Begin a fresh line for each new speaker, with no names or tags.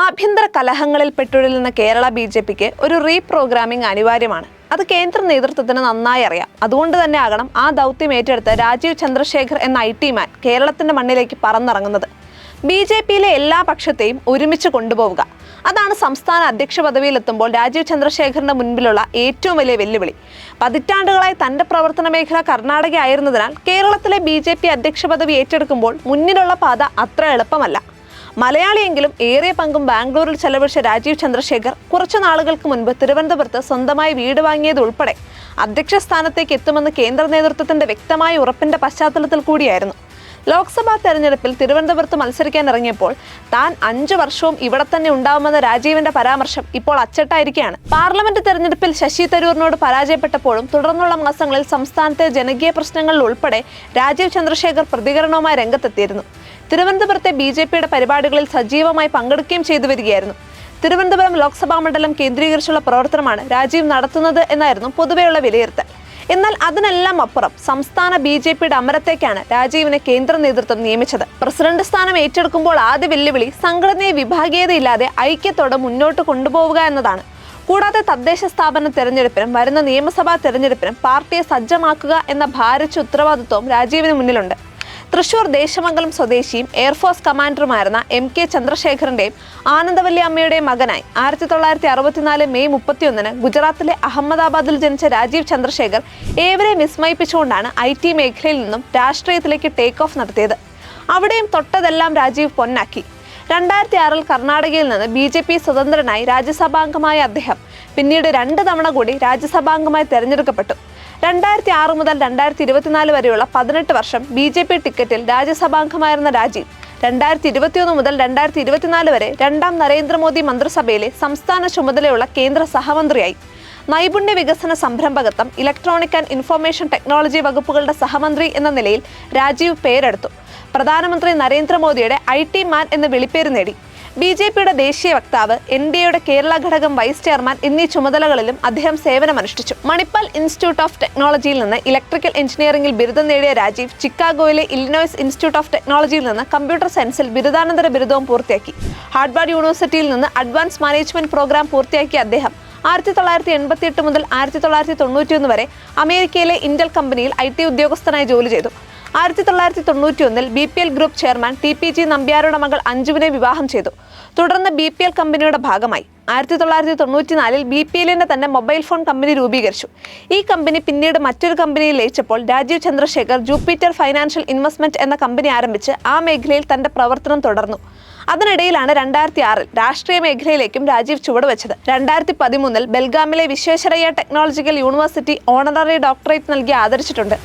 ആഭ്യന്തര കലഹങ്ങളിൽ പെട്ടുഴലുന്ന കേരള ബി.ജെ.പിക്ക് ഒരു റീപ്രോഗ്രാമിംഗ് അനിവാര്യമാണ്. അത് കേന്ദ്ര നേതൃത്വത്തിന് നന്നായി അറിയാം. അതുകൊണ്ട് തന്നെ ആകണം ആ ദൗത്യം ഏറ്റെടുത്ത് രാജീവ് ചന്ദ്രശേഖർ എന്ന IT മാൻ കേരളത്തിന്റെ മണ്ണിലേക്ക് പറന്നിറങ്ങുന്നത്. ബി.ജെ.പിയിലെ എല്ലാ പക്ഷത്തെയും ഒരുമിച്ച് കൊണ്ടുപോവുക. അതാണ് സംസ്ഥാന അധ്യക്ഷ പദവിയിലെത്തുമ്പോൾ രാജീവ് ചന്ദ്രശേഖറിന്റെ മുൻപിലുള്ള ഏറ്റവും വലിയ വെല്ലുവിളി. പതിറ്റാണ്ടുകളായി തന്റെ പ്രവർത്തന മേഖല കർണാടക ആയിരുന്നതിനാൽ കേരളത്തിലെ ബി.ജെ.പി അധ്യക്ഷ പദവി ഏറ്റെടുക്കുമ്പോൾ മുന്നിലുള്ള പാത അത്ര എളുപ്പമല്ല. മലയാളിയെങ്കിലും ഏറിയ പങ്കും ബാംഗ്ലൂരിൽ ചെലവഴിച്ച രാജീവ് ചന്ദ്രശേഖർ കുറച്ചു നാളുകൾക്ക് മുൻപ് തിരുവനന്തപുരത്ത് സ്വന്തമായി വീട് വാങ്ങിയതുൾപ്പെടെ അധ്യക്ഷ സ്ഥാനത്തേക്ക് എത്തുമെന്ന് കേന്ദ്ര നേതൃത്വത്തിന്റെ വ്യക്തമായ ഉറപ്പിന്റെ പശ്ചാത്തലത്തിൽ കൂടിയായിരുന്നു. ലോക്സഭാ തെരഞ്ഞെടുപ്പിൽ തിരുവനന്തപുരത്ത് മത്സരിക്കാൻ ഇറങ്ങിയപ്പോൾ താൻ 5 വർഷവും ഇവിടെ തന്നെ ഉണ്ടാവുമെന്ന രാജീവിന്റെ പരാമർശം ഇപ്പോൾ അച്ചട്ടായിരിക്കുകയാണ്. പാർലമെന്റ് തെരഞ്ഞെടുപ്പിൽ ശശി തരൂരിനോട് പരാജയപ്പെട്ടപ്പോഴും തുടർന്നുള്ള മാസങ്ങളിൽ സംസ്ഥാനത്തെ ജനകീയ പ്രശ്നങ്ങളിൽ ഉൾപ്പെടെ രാജീവ് ചന്ദ്രശേഖർ പ്രതികരണവുമായി രംഗത്തെത്തിയിരുന്നു. തിരുവനന്തപുരത്തെ ബി.ജെ.പിയുടെ പരിപാടികളിൽ സജീവമായി പങ്കെടുക്കുകയും ചെയ്തു വരികയായിരുന്നു. തിരുവനന്തപുരം ലോക്സഭാ മണ്ഡലം കേന്ദ്രീകരിച്ചുള്ള പ്രവർത്തനമാണ് രാജീവ് നടത്തുന്നത് എന്നായിരുന്നു പൊതുവെയുള്ള വിലയിരുത്തൽ. എന്നാൽ അതിനെല്ലാം അപ്പുറം സംസ്ഥാന ബി.ജെ.പിയുടെ അമരത്തേക്കാണ് രാജീവിനെ കേന്ദ്ര നേതൃത്വം നിയമിച്ചത്. പ്രസിഡന്റ് സ്ഥാനം ഏറ്റെടുക്കുമ്പോൾ ആദ്യ വെല്ലുവിളി സംഘടനയെ വിഭാഗീയതയില്ലാതെ ഐക്യത്തോടെ മുന്നോട്ട് കൊണ്ടുപോവുക എന്നതാണ്. കൂടാതെ തദ്ദേശ സ്ഥാപന തെരഞ്ഞെടുപ്പിനും വരുന്ന നിയമസഭാ തെരഞ്ഞെടുപ്പിനും പാർട്ടിയെ സജ്ജമാക്കുക എന്ന ഭാരിച്ച ഉത്തരവാദിത്വവും രാജീവിന് മുന്നിലുണ്ട്. തൃശൂർ ദേശമംഗലം സ്വദേശിയും എയർഫോഴ്സ് കമാൻഡറുമായിരുന്ന MK ചന്ദ്രശേഖറിന്റെയും ആനന്ദവല്ലി അമ്മയുടെയും മകനായി 1964 മെയ് 31 ഗുജറാത്തിലെ അഹമ്മദാബാദിൽ ജനിച്ച രാജീവ് ചന്ദ്രശേഖർ ഏവരെയും വിസ്മയിപ്പിച്ചുകൊണ്ടാണ് IT മേഖലയിൽ നിന്നും രാഷ്ട്രീയത്തിലേക്ക് ടേക്ക് ഓഫ് നടത്തിയത്. അവിടെയും തൊട്ടതെല്ലാം രാജീവ് പൊന്നാക്കി. 2006 കർണാടകയിൽ നിന്ന് ബി.ജെ.പി സ്വതന്ത്രനായി രാജ്യസഭാംഗമായ അദ്ദേഹം പിന്നീട് 2 തവണ കൂടി രാജ്യസഭാംഗമായി തെരഞ്ഞെടുക്കപ്പെട്ടു. 2006 മുതൽ 2024 വരെയുള്ള 18 വർഷം ബി.ജെ.പി ടിക്കറ്റിൽ രാജ്യസഭാംഗമായിരുന്ന രാജീവ് 2021 മുതൽ 2024 വരെ 2ാം നരേന്ദ്രമോദി മന്ത്രിസഭയിലെ സംസ്ഥാന ചുമതലയുള്ള കേന്ദ്ര സഹമന്ത്രിയായി. നൈപുണ്യ വികസന സംരംഭകത്വം, ഇലക്ട്രോണിക് ആൻഡ് ഇൻഫർമേഷൻ ടെക്നോളജി വകുപ്പുകളുടെ സഹമന്ത്രി എന്ന നിലയിൽ രാജീവ് പേരെടുത്തു. പ്രധാനമന്ത്രി നരേന്ദ്രമോദിയുടെ IT മാൻ എന്ന വിളിപ്പേര് നേടി. ബി.ജെ.പിയുടെ ദേശീയ വക്താവ്, NDAയുടെ കേരള ഘടകം വൈസ് ചെയർമാൻ എന്നീ ചുമതലകളിലും അദ്ദേഹം സേവനമനുഷ്ഠിച്ചു. മണിപ്പാൽ ഇൻസ്റ്റിറ്റ്യൂട്ട് ഓഫ് ടെക്നോളജിയിൽ നിന്ന് ഇലക്ട്രിക്കൽ എഞ്ചിനീയറിംഗിൽ ബിരുദം നേടിയ രാജീവ് ചിക്കാഗോയിലെ ഇലിനോയ്സ് ഇൻസ്റ്റിറ്റ്യൂട്ട് ഓഫ് ടെക്നോളജിയിൽ നിന്ന് കമ്പ്യൂട്ടർ സയൻസിൽ ബിരുദാനന്തര ബിരുദവും പൂർത്തിയാക്കി. ഹാർവാർഡ് യൂണിവേഴ്സിറ്റിയിൽ നിന്ന് അഡ്വാൻസ് മാനേജ്മെന്റ് പ്രോഗ്രാം പൂർത്തിയാക്കിയ അദ്ദേഹം 1988 മുതൽ 1991 വരെ അമേരിക്കയിലെ ഇന്റൽ കമ്പനിയിൽ IT ഉദ്യോഗസ്ഥനായി ജോലി ചെയ്തു. 1991 BPL ഗ്രൂപ്പ് ചെയർമാൻ TPG നമ്പ്യാരുടെ മകൾ അഞ്ജുവിനെ വിവാഹം ചെയ്തു. തുടർന്ന് BPL കമ്പനിയുടെ ഭാഗമായി. 1994 BPLന്റെ തന്നെ മൊബൈൽ ഫോൺ കമ്പനി രൂപീകരിച്ചു. ഈ കമ്പനി പിന്നീട് മറ്റൊരു കമ്പനിയിൽ ലയിച്ചപ്പോൾ Rajeev Chandrasekhar Jupiter Financial Investment എന്ന കമ്പനി ആരംഭിച്ച് ആ മേഖലയിൽ തന്റെ പ്രവർത്തനം തുടർന്നു. അതിനിടയിലാണ് 2006 രാഷ്ട്രീയ മേഖലയിലേക്കും രാജീവ് ചുവടുവെച്ചത്. 2013 ബെൽഗാമിലെ Visvesvaraya Technological University honorary doctorate നൽകി ആദരിച്ചിട്ടുണ്ട്.